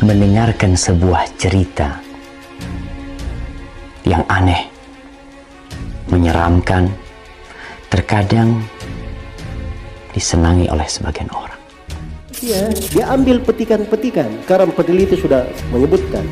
mendengarkan sebuah cerita yang aneh, menyeramkan, terkadang disenangi oleh sebagian orang. Ya, dia ambil petikan-petikan. Sekarang peneliti sudah menyebutkan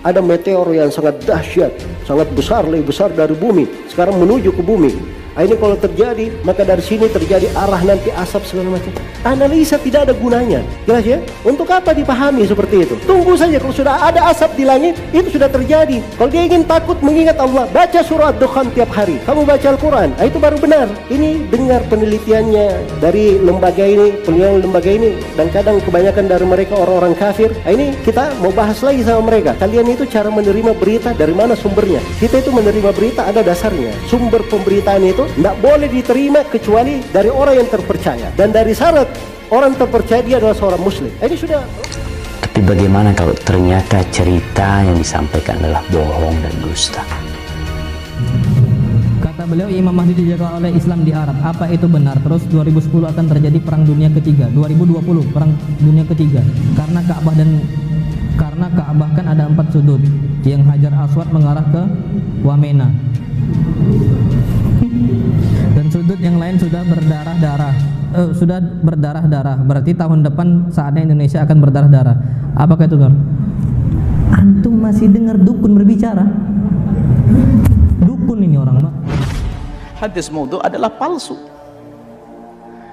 ada meteor yang sangat dahsyat, sangat besar, lebih besar dari bumi. Sekarang menuju ke bumi. Ini kalau terjadi, maka dari sini terjadi arah nanti asap segala macam. Analisa tidak ada gunanya. Jelas ya? Untuk apa dipahami seperti itu? Tunggu saja, kalau sudah ada asap di langit, itu sudah terjadi. Kalau dia ingin takut mengingat Allah, baca surah Ad-Dukhan tiap hari. Kamu baca Al-Quran, itu baru benar. Ini dengar penelitiannya dari lembaga ini, penelitian lembaga ini, dan kadang kebanyakan dari mereka orang-orang kafir. Ini kita mau bahas lagi sama mereka. Kalian itu cara menerima berita dari mana sumbernya? Kita itu menerima berita ada dasarnya. Sumber pemberitaan itu tidak boleh diterima kecuali dari orang yang terpercaya, dan dari syarat orang terpercaya dia adalah seorang muslim. Ini sudah. Tapi bagaimana kalau ternyata cerita yang disampaikan adalah bohong dan dusta? Kata beliau, Imam Mahdi dijaga oleh Islam di Arab. Apa itu benar? Terus 2010 akan terjadi perang dunia ketiga, 2020 perang dunia ketiga, karena Ka'bah kan ada 4 sudut, yang Hajar Aswad mengarah ke Wamena, dan sudut yang lain sudah berdarah-darah. Berarti tahun depan saatnya Indonesia akan berdarah-darah. Apakah itu, Nur? Antum masih dengar dukun berbicara? Dukun ini orang, Pak. Hadis maudhu adalah palsu.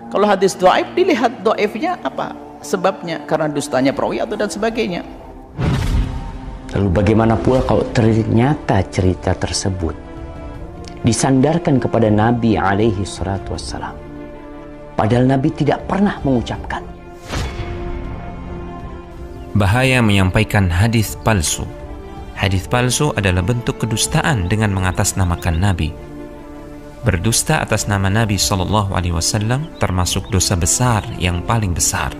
Kalau hadis dhaif, dilihat dhaifnya apa sebabnya, karena dustanya perawi atau dan sebagainya. Lalu bagaimana pula kalau ternyata cerita tersebut disandarkan kepada Nabi alaihi salatu wassalam, padahal Nabi tidak pernah mengucapkan? Bahaya menyampaikan hadis palsu. Hadis palsu adalah bentuk kedustaan dengan mengatasnamakan Nabi. Berdusta atas nama Nabi SAW termasuk dosa besar yang paling besar.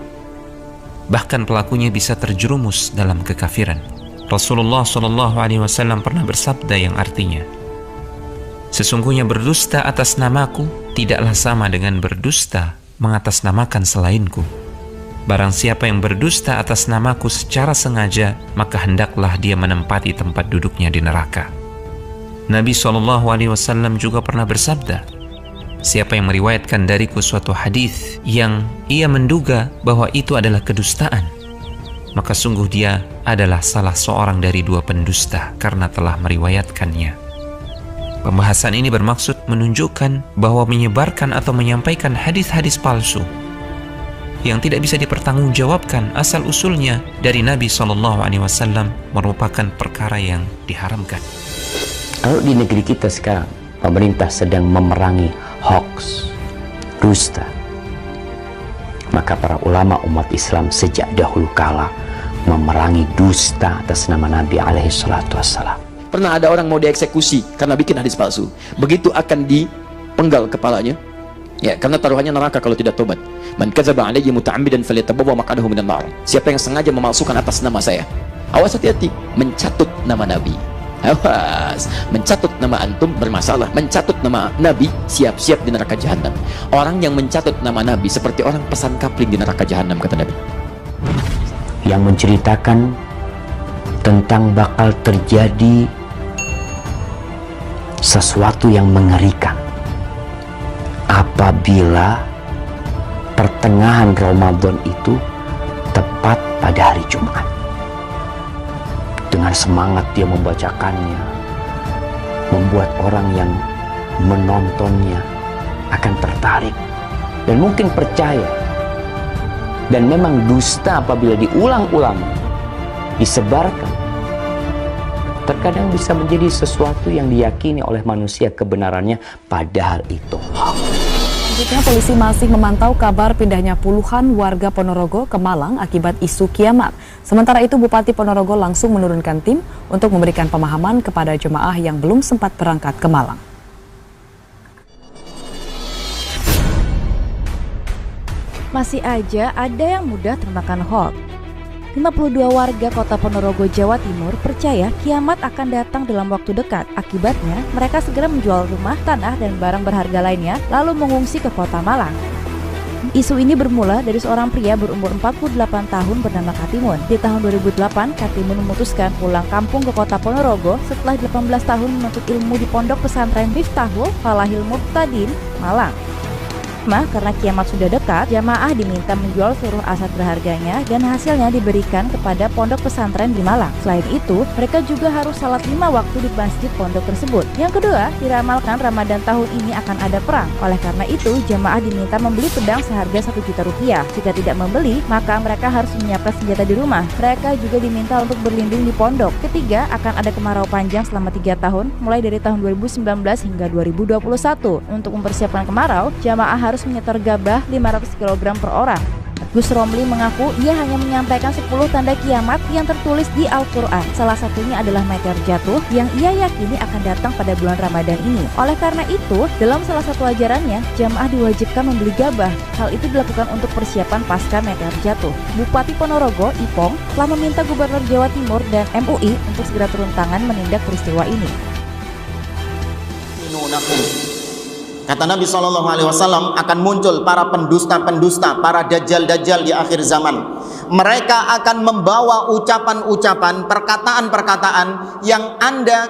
Bahkan pelakunya bisa terjerumus dalam kekafiran. Rasulullah SAW pernah bersabda yang artinya, sesungguhnya berdusta atas namaku tidaklah sama dengan berdusta mengatasnamakan selainku. Barang siapa yang berdusta atas namaku secara sengaja, maka hendaklah dia menempati tempat duduknya di neraka. Nabi SAW juga pernah bersabda, siapa yang meriwayatkan dariku suatu hadis yang ia menduga bahwa itu adalah kedustaan, maka sungguh dia adalah salah seorang dari 2 pendusta karena telah meriwayatkannya. Pembahasan ini bermaksud menunjukkan bahwa menyebarkan atau menyampaikan hadis-hadis palsu yang tidak bisa dipertanggungjawabkan asal-usulnya dari Nabi SAW merupakan perkara yang diharamkan. Kalau di negeri kita sekarang, pemerintah sedang memerangi hoax, dusta, maka para ulama umat Islam sejak dahulu kala memerangi dusta atas nama Nabi alaihi salatu wassalam. Pernah ada orang mau dieksekusi karena bikin hadis palsu. Begitu akan dipenggal kepalanya, ya, karena taruhannya neraka kalau tidak tobat. Man kadzaba alayya muta'ammidan falyatabawwa maq'adahu minan nar. Siapa yang sengaja memalsukan atas nama saya, awas hati-hati, mencatut nama Nabi. Awas, mencatut nama antum bermasalah, mencatut nama Nabi siap-siap di neraka jahanam. Orang yang mencatut nama Nabi seperti orang pesan kapling di neraka jahanam, kata Nabi. Yang menceritakan tentang bakal terjadi sesuatu yang mengerikan apabila pertengahan Ramadan itu tepat pada hari Jumat. Dengan semangat dia membacakannya, membuat orang yang menontonnya akan tertarik dan mungkin percaya. Dan memang dusta apabila diulang-ulang, disebarkan, terkadang bisa menjadi sesuatu yang diyakini oleh manusia kebenarannya, padahal itu hoax. Selanjutnya, polisi masih memantau kabar pindahnya puluhan warga Ponorogo ke Malang akibat isu kiamat. Sementara itu, Bupati Ponorogo langsung menurunkan tim untuk memberikan pemahaman kepada jemaah yang belum sempat berangkat ke Malang. Masih aja ada yang mudah termakan hoax. 52 warga kota Ponorogo, Jawa Timur percaya kiamat akan datang dalam waktu dekat. Akibatnya, mereka segera menjual rumah, tanah, dan barang berharga lainnya lalu mengungsi ke kota Malang. Isu ini bermula dari seorang pria berumur 48 tahun bernama Katimun. Di tahun 2008, Katimun memutuskan pulang kampung ke kota Ponorogo setelah 18 tahun menuntut ilmu di pondok pesantren Miftahul Falahil Muqtadin, Malang. Karena kiamat sudah dekat, jamaah diminta menjual seluruh aset berharganya dan hasilnya diberikan kepada pondok pesantren di Malang. Selain itu, mereka juga harus salat 5 waktu di masjid pondok tersebut. Yang kedua, diramalkan Ramadan tahun ini akan ada perang. Oleh karena itu, jamaah diminta membeli pedang seharga 1 juta rupiah. Jika tidak membeli, maka mereka harus menyiapkan senjata di rumah. Mereka juga diminta untuk berlindung di pondok. Ketiga, akan ada kemarau panjang selama 3 tahun, mulai dari tahun 2019 hingga 2021. Untuk mempersiapkan kemarau, jamaah harus menyetor gabah 500 kg per orang. Gus Romli mengaku ia hanya menyampaikan 10 tanda kiamat yang tertulis di Al-Quran. Salah satunya adalah meteor jatuh yang ia yakini akan datang pada bulan Ramadan ini. Oleh karena itu, dalam salah satu ajarannya, jamaah diwajibkan membeli gabah. Hal itu dilakukan untuk persiapan pasca meteor jatuh. Bupati Ponorogo, Ipong, telah meminta Gubernur Jawa Timur dan MUI untuk segera turun tangan menindak peristiwa ini. Kata Nabi SAW, akan muncul para pendusta-pendusta, para dajjal-dajjal di akhir zaman. Mereka akan membawa ucapan-ucapan, perkataan-perkataan yang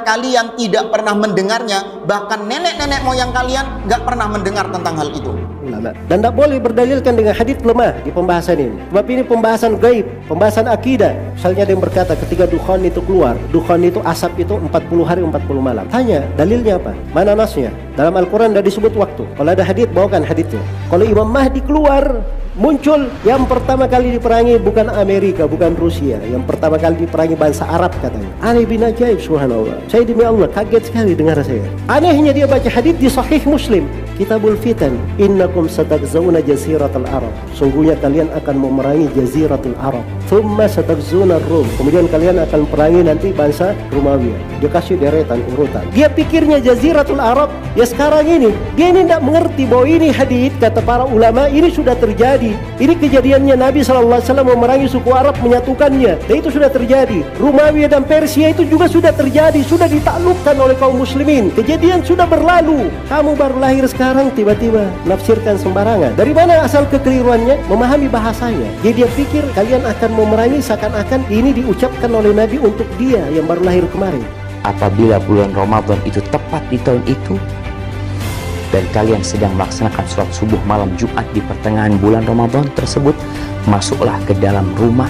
kalian tidak pernah mendengarnya. Bahkan nenek-nenek moyang kalian gak pernah mendengar tentang hal itu. Dan tidak boleh berdalilkan dengan hadits lemah di pembahasan ini. Sebab ini pembahasan gaib, pembahasan akidah. Misalnya ada yang berkata ketika dukhan itu keluar, dukhan itu asap itu 40 hari 40 malam. Tanya, dalilnya apa? Mana nasnya? Dalam Al-Quran tidak disebut waktu. Kalau ada hadits, bawakan haditsnya. Kalau Imam Mahdi keluar, muncul, yang pertama kali diperangi bukan Amerika, bukan Rusia. Yang pertama kali diperangi bangsa Arab katanya. Aneh bin ajaib, subhanallah. Saya demi Allah kaget sekali dengar saya. Anehnya dia baca hadits di Sahih Muslim, Kitabul Fitan, innakum satakzauna jaziratul Arab. Sungguhnya kalian akan memerangi jaziratul Arab. Thumma satakzuna Rum. Kemudian kalian akan perangi nanti bangsa Romawi. Dia kasih deretan urutan. Dia pikirnya jaziratul Arab ya sekarang ini. Dia ini tidak mengerti bahwa ini hadits kata para ulama ini sudah terjadi. Ini kejadiannya Nabi SAW memerangi suku Arab, menyatukannya, dan itu sudah terjadi. Romawi dan Persia itu juga sudah terjadi, sudah ditaklukkan oleh kaum muslimin. Kejadian sudah berlalu. Kamu baru lahir sekarang tiba-tiba nafsirkan sembarangan. Dari mana asal kekeliruannya? Memahami bahasanya. Jadi dia pikir kalian akan memerangi seakan-akan ini diucapkan oleh Nabi untuk dia yang baru lahir kemarin. Apabila bulan Ramadan itu tepat di tahun itu, dan kalian sedang melaksanakan sholat subuh malam Jumat di pertengahan bulan Ramadan tersebut, masuklah ke dalam rumah,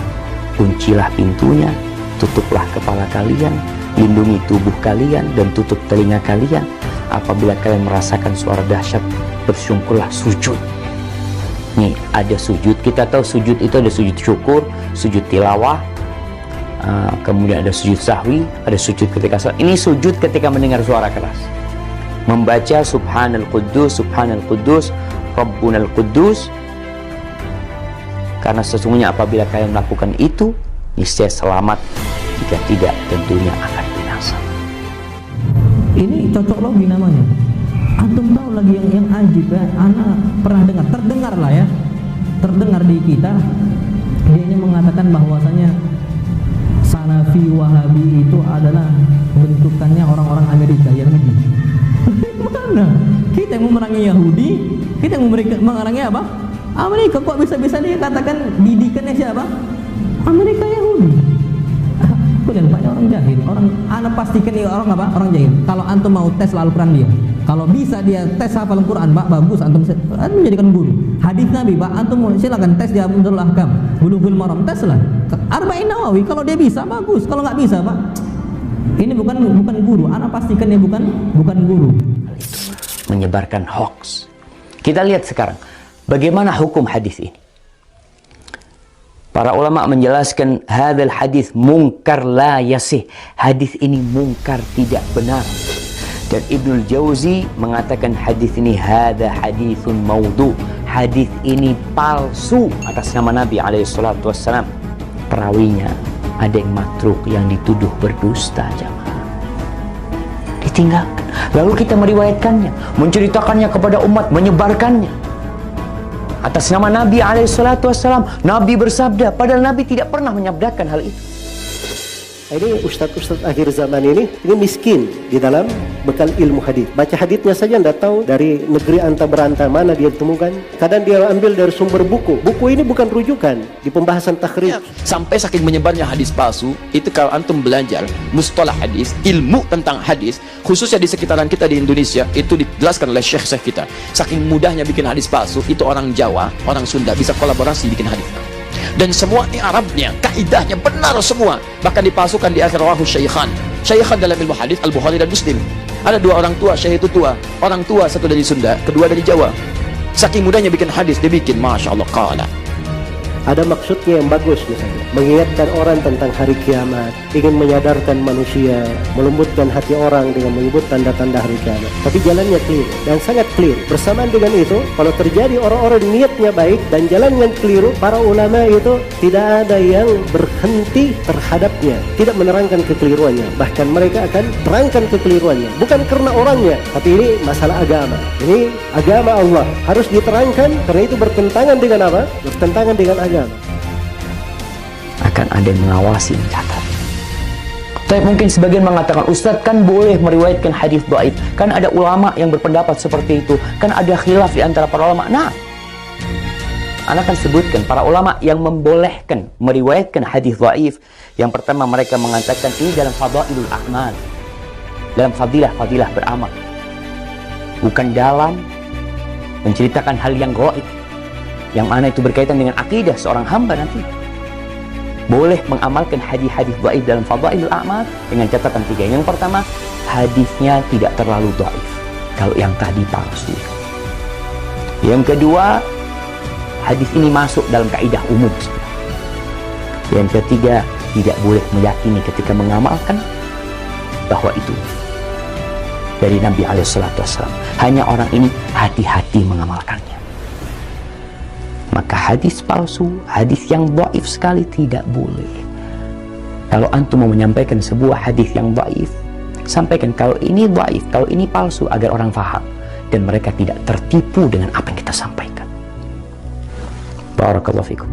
kuncilah pintunya, tutuplah kepala kalian, lindungi tubuh kalian dan tutup telinga kalian. Apabila kalian merasakan suara dahsyat, bersyukurlah, sujud. Nih ada sujud, kita tahu sujud itu ada sujud syukur, sujud tilawah, kemudian ada sujud sahwi, ada sujud ketika sholat. Ini sujud ketika mendengar suara keras, membaca Subhanal Quddus, Subhanal Quddus, Rabbunal Quddus. Karena sesungguhnya apabila kalian melakukan itu, niscaya selamat. Jika tidak, tentunya akan binasa. Ini cocok logi namanya. Antum tahu lagi yang ajib ya, anak pernah dengar, terdengar lah ya, terdengar di kita. Dia ini mengatakan bahwasanya Salafi Wahabi itu adalah bentukannya orang-orang Amerika, Yahudi. Mana? Kita yang memerangi Yahudi, kita yang memerangi apa? Amerika. Kok bisa-bisa dia katakan didikannya siapa? Amerika, Yahudi. Kemudian banyak orang jahil. Anak pastikan ini orang apa? Orang jahil. Kalau antum mau tes Al-Quran dia, kalau bisa dia tes hafal Al-Quran, Pak, bagus, antum menjadikan guru. Hadis Nabi, Pak, antum silakan tes dia Umdatul Ahkam, Bulughul Maram, tes lah. Arba'in Nawawi, kalau dia bisa bagus, kalau nggak bisa, Pak, ini bukan guru. Anak pastikan dia bukan guru. Menyebarkan hoax. Kita lihat sekarang bagaimana hukum hadis ini. Para ulama menjelaskan hadzal hadis munkar la yasih. Hadis ini munkar, tidak benar. Dan Ibnul Jauzi mengatakan hadis ini hadza haditsun maudhu. Hadis ini palsu atas nama Nabi alaihi salatu wassalam. Perawinya ada yang matruk, yang dituduh berdusta, jamaah. Ditinggalkan. Lalu kita meriwayatkannya, menceritakannya kepada umat, menyebarkannya atas nama Nabi alaihi salatu wassalam. Nabi bersabda, padahal Nabi tidak pernah menyabdakan hal itu. Ini ustadz-ustadz akhir zaman ini miskin di dalam bekal ilmu hadis. Baca hadisnya saja tidak tahu dari negeri anta beranta mana dia ditemukan. Kadang dia ambil dari sumber buku. Buku ini bukan rujukan di pembahasan takhrij. Sampai saking menyebarnya hadis palsu, itu kalau antum belajar mustalah hadis, ilmu tentang hadis, khususnya di sekitaran kita di Indonesia, itu dijelaskan oleh syekh-syekh kita. Saking mudahnya bikin hadis palsu, itu orang Jawa, orang Sunda bisa kolaborasi bikin hadis. Dan semua Arabnya, kaidahnya benar semua. Bahkan dipalsukan di akhir rawahu syaikhan. Syaikhan dalam ilmu hadis Al-Bukhari dan Muslim. Ada dua orang tua, syekh itu tua. Orang tua satu dari Sunda, kedua dari Jawa. Saking mudahnya bikin hadis, dia bikin Masya Allah qala. Ada maksudnya yang bagus misalnya, mengingatkan orang tentang hari kiamat, ingin menyadarkan manusia, melembutkan hati orang dengan menyebut tanda-tanda hari kiamat. Tapi jalannya keliru dan sangat keliru. Bersamaan dengan itu, kalau terjadi orang-orang niatnya baik dan jalan yang keliru, para ulama itu tidak ada yang berhenti terhadapnya, tidak menerangkan kekeliruannya. Bahkan mereka akan terangkan kekeliruannya, bukan karena orangnya, tapi ini masalah agama. Ini agama Allah harus diterangkan, karena itu bertentangan dengan apa? Bertentangan dengan agama. Akan ada yang mengawasi, mencatat. Tapi mungkin sebagian mengatakan, Ustadz kan boleh meriwayatkan hadis dhaif, kan ada ulama yang berpendapat seperti itu, kan ada khilaf di antara para ulama. Nah, Anda akan sebutkan para ulama yang membolehkan meriwayatkan hadis dhaif. Yang pertama, mereka mengatakan ini dalam fadailul a'mal, dalam fadilah beramal, bukan dalam menceritakan hal yang gaib, yang mana itu berkaitan dengan akidah seorang hamba nanti. Boleh mengamalkan hadis-hadis dhaif dalam fadailul a'mal dengan catatan 3. Yang pertama, hadisnya tidak terlalu dhaif kalau yang tadi palsu. Yang kedua, hadis ini masuk dalam kaidah umum. Yang ketiga, tidak boleh meyakini ketika mengamalkan bahwa itu dari Nabi SAW. Hanya orang ini hati-hati mengamalkannya. Maka hadis palsu, hadis yang dhaif sekali tidak boleh. Kalau antum mau menyampaikan sebuah hadis yang dhaif, sampaikan kalau ini dhaif, kalau ini palsu, agar orang faham dan mereka tidak tertipu dengan apa yang kita sampaikan. Barakallahu fikum.